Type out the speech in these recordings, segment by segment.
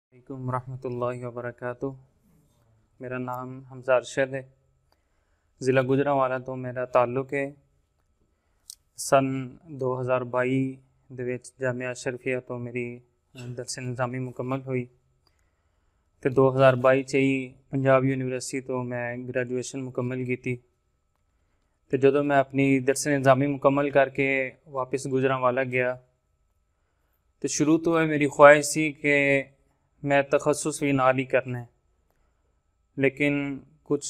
अस्सलामुअलैकुम रहमतुल्लाहि व बरकातुहू। मेरा नाम हमजा अरशद है। ज़िला गुजरांवाला तो मेरा ताल्लुक़ है। सन 2022 ਦੇ ਵਿੱਚ जामिया अशरफिया तो मेरी दरस निज़ामी मुकम्मल हुई तो 2022 ਚ ही पंजाब यूनिवर्सिटी तो मैं ग्रैजुएशन मुकम्मल की थी। तो जो मैं अपनी दरस निज़ामी मुकम्मल करके वापस गुजरांवाला गया तो शुरू तो है मेरी ख्वाहिश सी कि मैं तखस्सुस भी नाल ही करना है, लेकिन कुछ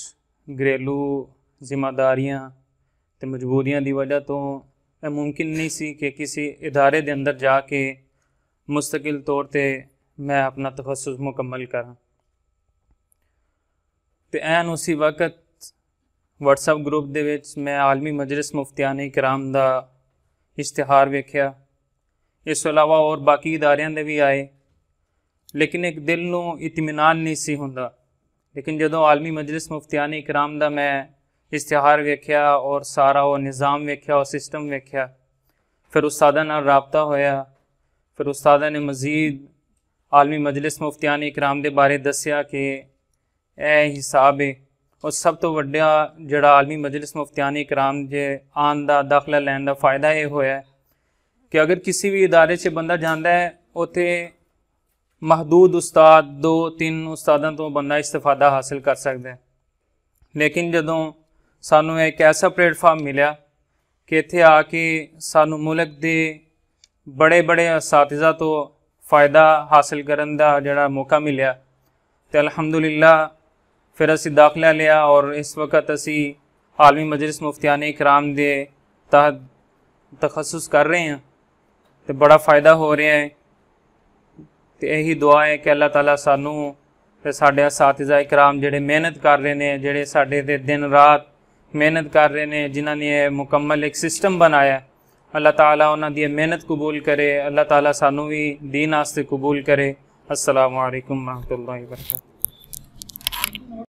घरेलू जिम्मेदारियां तो मजबूरियां की वजह तो यह मुमकिन नहीं सी कि किसी इदारे के अंदर जाके मुस्तकिल तौर पर मैं अपना तखस्सुस मुकम्मल करा। तो ऐन उसी वक्त व्हाट्सएप ग्रुप दे विच मैं आलमी मजलिस मुफ्तियान इकराम दा इश्तिहार वेख्या। इस अलावा और बाकी इदारियां दे भी आए, लेकिन एक दिल नूं इत्मीनान नहीं सी हुंदा। लेकिन जदों आलमी मजलिस मुफ्तियान इकराम दा मैं इश्तिहार वेख्या और सारा वो निज़ाम वेख्या और सिस्टम वेख्या, फिर उस्तादा नाल राबता होया। फिर उस्तादा ने मज़ीद आलमी मजलिस मुफ्तियान इकराम दे बारे दस्या कि ए हिसाब है। और सब तो वड्डा जिहड़ा आलमी मजलिस मुफ्तियान इकराम जे आन दा दाखला लैन दा फ़ायदा यह होया कि अगर किसी भी इदारे से बंदा जाता है उत्थे महदूद उस्ताद 2-3 उस्तादों तो बंदा इस्तेफादा हासिल कर सकता है। लेकिन जदों सानू एक ऐसा प्लेटफार्म मिला कि इत्थे आके सानू मुल्क दे बड़े बड़े असातिज़ा तो फ़ायदा हासिल करन दा जिहड़ा मौका मिला तो अल्हम्दुलिल्लाह फिर असी दाखला लिया और इस वक्त असी आलमी मजलिस मुफ्तियान इकराम दे तहत तखस्सुस कर रहे हैं तो बड़ा फ़ायदा हो रहा है। तो यही दुआ है कि अल्लाह ताला सानू ते साडे असातिज़ा इकराम जिहड़े मेहनत कर रहे हैं, जिहड़े साडे ते दिन रात मेहनत कर रहे हैं, जिन्हां ने मुकम्मल एक सिस्टम बनाया, अल्लाह ताला उन्हां दी मेहनत कबूल करे। अल्लाह ताला सानू भी दीन आस्ते कबूल करे। अस्सलामु अलैकुम रहमतुल्लाहि व बरकातुहू।